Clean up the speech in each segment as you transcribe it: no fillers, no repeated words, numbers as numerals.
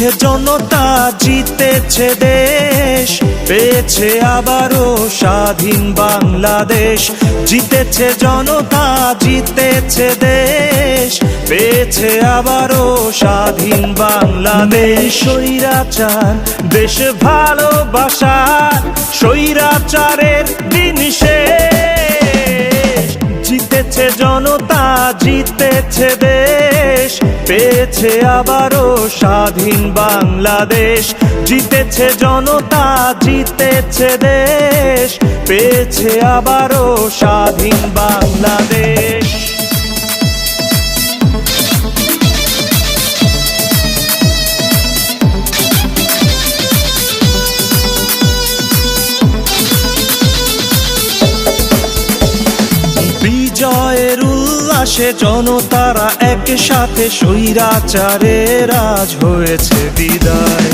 জিতেছে জনতা, জিতেছে দেশ, পেয়েছে আবারও স্বাধীন বাংলাদেশ। জিতেছে জনতা, জিতেছে দেশ, পেয়েছে আবারও স্বাধীন বাংলাদেশ। স্বৈরাচার দেশ ভালোবাসার, স্বৈরাচারের দিন শেষ। জিতেছে জনতা, জিতেছে দেশ, পেয়েছে আবারও স্বাধীন বাংলাদেশ। জিতেছে জনতা, জিতেছে দেশ, পেয়েছে আবারও স্বাধীন বাংলাদেশ। বিজয়ের উল্লাসে জনতারা একসাথে, স্বৈরাচারের আজ হয়েছে বিদায়।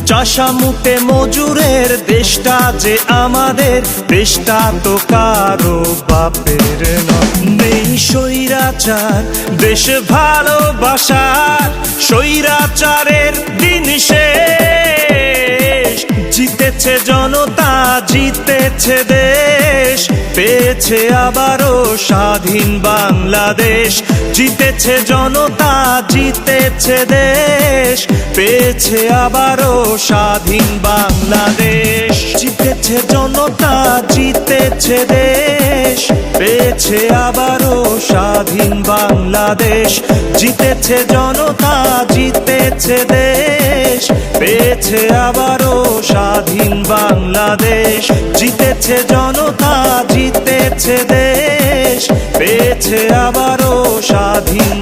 চাষামুটে মজুরের দেশটা যে আমাদের, দেশটা তো কারো বাপের নয়। নেই স্বৈরাচার দেশ ভালোবাসার, স্বৈরাচারের দিন শেষ। জিতেছে জনতা, জিতেছে দেশ, পেয়েছে আবারও স্বাধীন বাংলাদেশ। জিতেছে জনতা, জিতেছে দেশ, পেয়েছে আবারও স্বাধীন বাংলাদেশ। জিতেছে জনতা, জিতেছে দেশ, পেয়েছে আবারও স্বাধীন বাংলাদেশ। জিতেছে জনতা, জিতেছে দেশ, পেয়েছে আবারও স্বাধীন বাংলাদেশ। জিতেছে জনতা, জিতেছে দেশ, পেয়েছে আবারও স্বাধীন